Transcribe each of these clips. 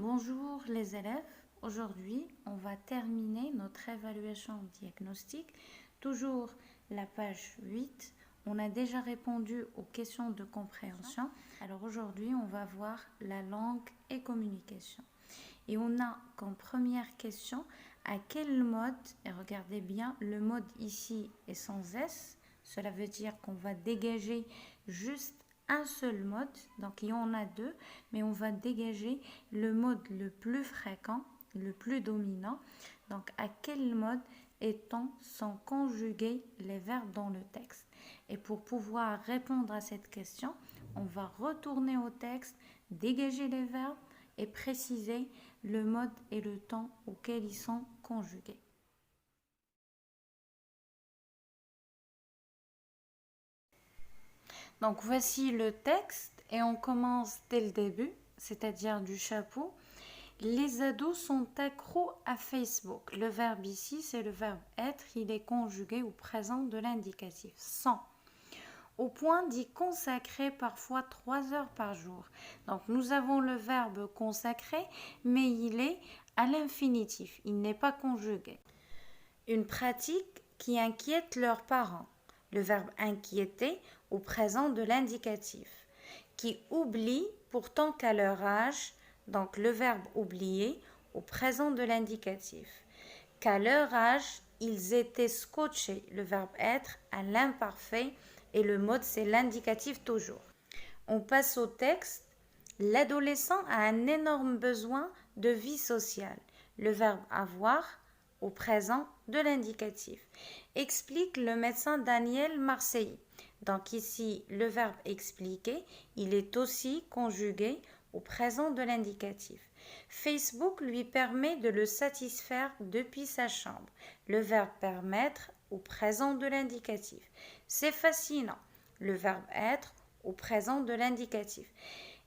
Bonjour les élèves, aujourd'hui on va terminer notre évaluation diagnostique, toujours la page 8. On a déjà répondu aux questions de compréhension, alors aujourd'hui on va voir la langue et communication. Et on a comme première question, à quel mode, et regardez bien, le mode ici est sans S, cela veut dire qu'on va dégager juste un seul mode, donc il y en a deux, mais on va dégager le mode le plus fréquent, le plus dominant. Donc à quel mode est-on sans conjuguer les verbes dans le texte? Et pour pouvoir répondre à cette question, on va retourner au texte, dégager les verbes et préciser le mode et le temps auquel ils sont conjugués. Donc voici le texte et on commence dès le début, c'est-à-dire du chapeau. Les ados sont accros à Facebook. Le verbe ici, c'est le verbe être, il est conjugué au présent de l'indicatif. Sans. Au point d'y consacrer parfois 3 heures par jour. Donc nous avons le verbe consacrer, mais il est à l'infinitif, il n'est pas conjugué. Une pratique qui inquiète leurs parents. Le verbe inquiéter au présent de l'indicatif. Qui oublie pourtant qu'à leur âge, donc le verbe oublier au présent de l'indicatif. Qu'à leur âge, ils étaient scotchés, le verbe être à l'imparfait et le mode c'est l'indicatif toujours. On passe au texte. L'adolescent a un énorme besoin de vie sociale. Le verbe avoir au présent de l'indicatif. Explique le médecin Daniel Marseille. Donc ici, le verbe expliquer, il est aussi conjugué au présent de l'indicatif. Facebook lui permet de le satisfaire depuis sa chambre. Le verbe permettre au présent de l'indicatif. C'est fascinant. Le verbe être au présent de l'indicatif.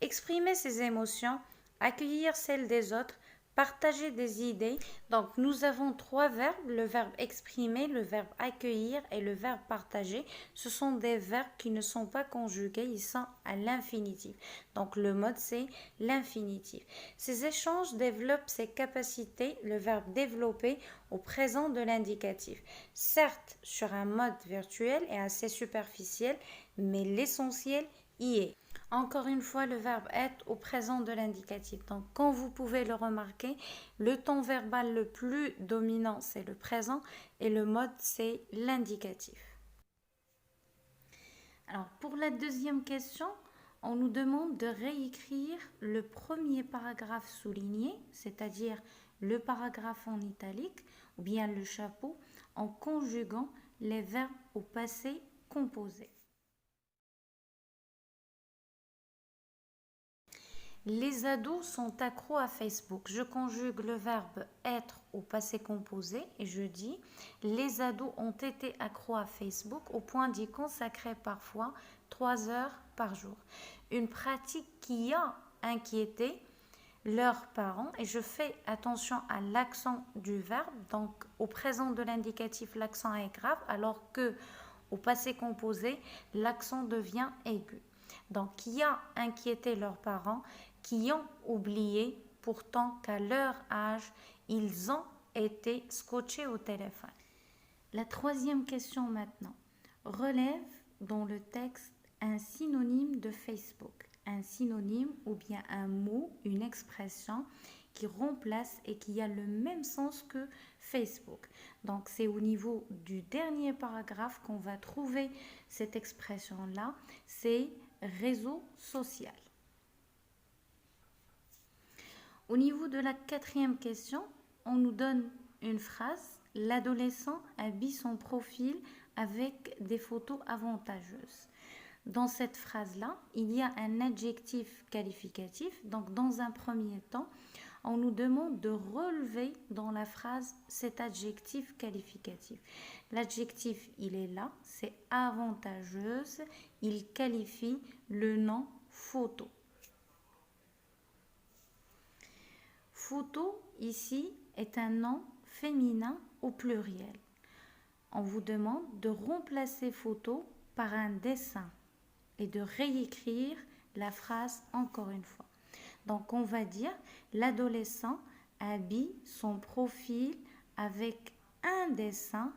Exprimer ses émotions, accueillir celles des autres, partager des idées. Donc nous avons trois verbes, le verbe exprimer, le verbe accueillir et le verbe partager. Ce sont des verbes qui ne sont pas conjugués, ils sont à l'infinitif. Donc le mode c'est l'infinitif. Ces échanges développent ses capacités, le verbe développer au présent de l'indicatif. Certes sur un mode virtuel et assez superficiel, mais l'essentiel y est. Encore une fois, le verbe être au présent de l'indicatif. Donc, quand vous pouvez le remarquer, le temps verbal le plus dominant, c'est le présent et le mode, c'est l'indicatif. Alors, pour la deuxième question, on nous demande de réécrire le premier paragraphe souligné, c'est-à-dire le paragraphe en italique ou bien le chapeau, en conjuguant les verbes au passé composé. Les ados sont accros à Facebook. Je conjugue le verbe être au passé composé et je dis les ados ont été accros à Facebook au point d'y consacrer parfois 3 heures par jour. Une pratique qui a inquiété leurs parents et je fais attention à l'accent du verbe. Donc au présent de l'indicatif l'accent est grave alors que au passé composé l'accent devient aigu. Donc qui a inquiété leurs parents qui ont oublié pourtant qu'à leur âge, ils ont été scotchés au téléphone. La troisième question maintenant. Relève dans le texte un synonyme de Facebook. Un synonyme ou bien un mot, une expression qui remplace et qui a le même sens que Facebook. Donc c'est au niveau du dernier paragraphe qu'on va trouver cette expression-là. C'est réseau social. Au niveau de la quatrième question, on nous donne une phrase. L'adolescent habille son profil avec des photos avantageuses. Dans cette phrase-là, il y a un adjectif qualificatif. Donc, dans un premier temps, on nous demande de relever dans la phrase cet adjectif qualificatif. L'adjectif, il est là, c'est avantageuse. Il qualifie le nom photo. Photo, ici, est un nom féminin au pluriel. On vous demande de remplacer photo par un dessin et de réécrire la phrase encore une fois. Donc, on va dire l'adolescent habille son profil avec un dessin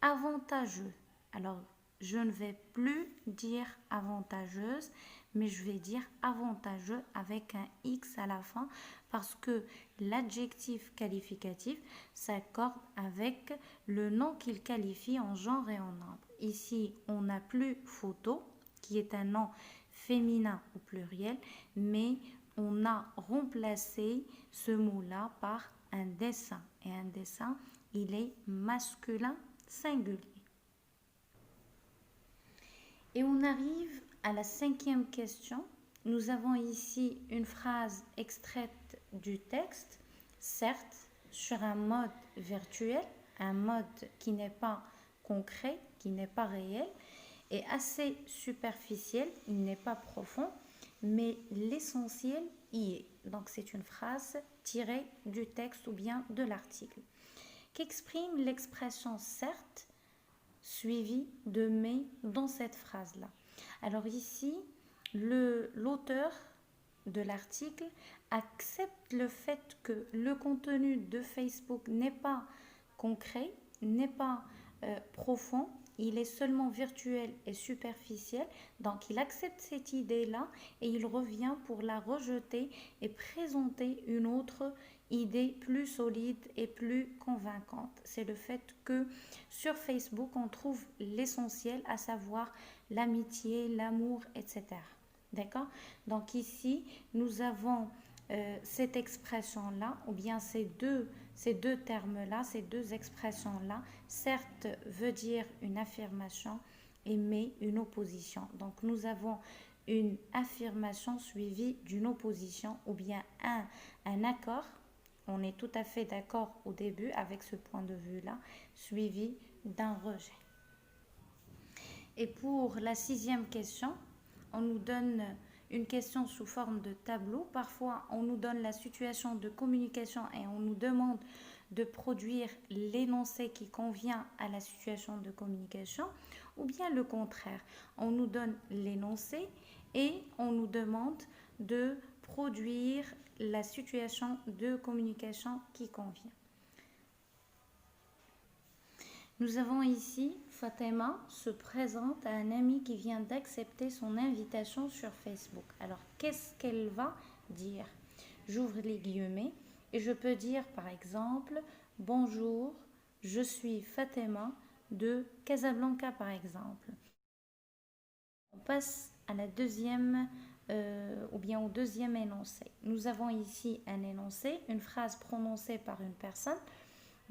avantageux. Alors, je ne vais plus dire avantageuse, mais je vais dire avantageux avec un X à la fin parce que l'adjectif qualificatif s'accorde avec le nom qu'il qualifie en genre et en nombre. Ici, on n'a plus photo, qui est un nom féminin au pluriel, mais on a remplacé ce mot-là par un dessin. Et un dessin, il est masculin singulier. Et on arrive à la 5e question. Nous avons ici une phrase extraite du texte, certes sur un mode virtuel, un mode qui n'est pas concret, qui n'est pas réel, et assez superficiel, il n'est pas profond, mais l'essentiel y est. Donc c'est une phrase tirée du texte ou bien de l'article, qu'exprime l'expression certes suivi de mais dans cette phrase-là. Alors ici, l'auteur de l'article accepte le fait que le contenu de Facebook n'est pas concret, n'est pas profond, il est seulement virtuel et superficiel. Donc il accepte cette idée-là et il revient pour la rejeter et présenter une autre idée plus solide et plus convaincante. C'est le fait que sur Facebook, on trouve l'essentiel, à savoir l'amitié, l'amour, etc. D'accord? Donc ici, nous avons cette expression-là, ou bien ces deux termes-là, ces deux expressions-là, certes veut dire une affirmation et mais une opposition. Donc nous avons une affirmation suivie d'une opposition ou bien un accord. On est tout à fait d'accord au début avec ce point de vue-là, suivi d'un rejet. Et pour la 6e question, on nous donne une question sous forme de tableau. Parfois, on nous donne la situation de communication et on nous demande de produire l'énoncé qui convient à la situation de communication, ou bien le contraire. On nous donne l'énoncé et on nous demande de produire la situation de communication qui convient. Nous avons ici Fatima se présente à un ami qui vient d'accepter son invitation sur Facebook. Alors, qu'est-ce qu'elle va dire? J'ouvre les guillemets et je peux dire par exemple « Bonjour, je suis Fatima de Casablanca » par exemple. On passe à la deuxième ou bien au deuxième énoncé. Nous avons ici un énoncé, une phrase prononcée par une personne.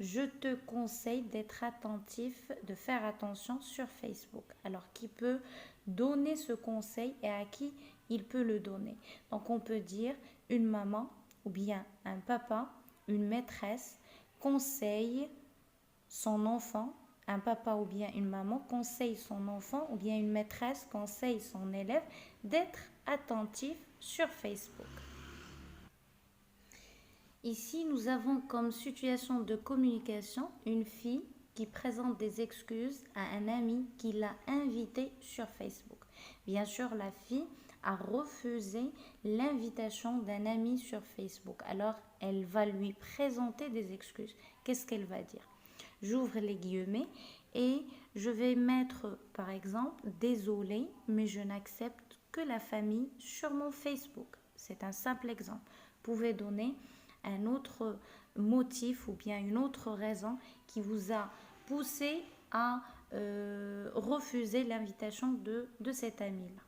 Je te conseille d'être attentif, de faire attention sur Facebook. Alors, qui peut donner ce conseil et à qui il peut le donner? Donc, on peut dire une maman ou bien un papa, une maîtresse conseille son enfant, un papa ou bien une maman conseille son enfant ou bien une maîtresse conseille son élève d'être attentif sur Facebook. Ici, nous avons comme situation de communication une fille qui présente des excuses à un ami qui l'a invitée sur Facebook. Bien sûr, la fille a refusé l'invitation d'un ami sur Facebook. Alors, elle va lui présenter des excuses. Qu'est-ce qu'elle va dire? J'ouvre les guillemets et je vais mettre, par exemple, « Désolée, mais je n'accepte que la famille sur mon Facebook ». C'est un simple exemple. Vous pouvez donner un autre motif ou bien une autre raison qui vous a poussé à refuser l'invitation de cet ami-là.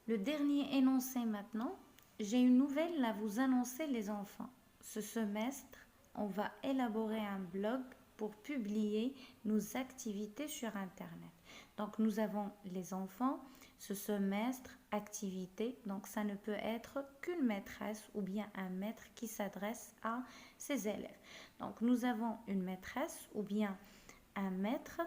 Le dernier énoncé maintenant, j'ai une nouvelle à vous annoncer les enfants. Ce semestre, on va élaborer un blog pour publier nos activités sur Internet. Donc nous avons les enfants, ce semestre, activité, donc ça ne peut être qu'une maîtresse ou bien un maître qui s'adresse à ses élèves. Donc nous avons une maîtresse ou bien un maître,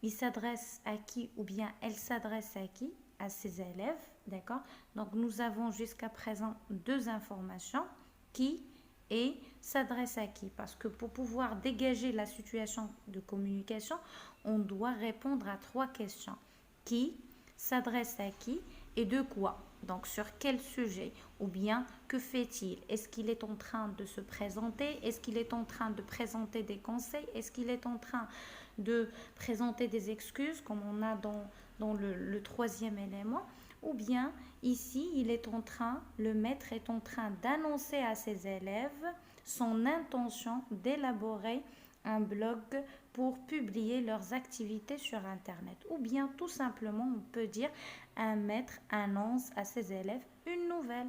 il s'adresse à qui ou bien elle s'adresse à qui? À ses élèves, d'accord? Donc nous avons jusqu'à présent deux informations, qui et s'adresse à qui? Parce que pour pouvoir dégager la situation de communication, on doit répondre à 3 questions. Qui s'adresse à qui et de quoi? Donc, sur quel sujet? Ou bien, que fait-il? Est-ce qu'il est en train de se présenter? Est-ce qu'il est en train de présenter des conseils? Est-ce qu'il est en train de présenter des excuses, comme on a dans le troisième élément? Ou bien, ici, le maître est en train d'annoncer à ses élèves son intention d'élaborer un blog pour publier leurs activités sur Internet. Ou bien, tout simplement, on peut dire un maître annonce à ses élèves une nouvelle.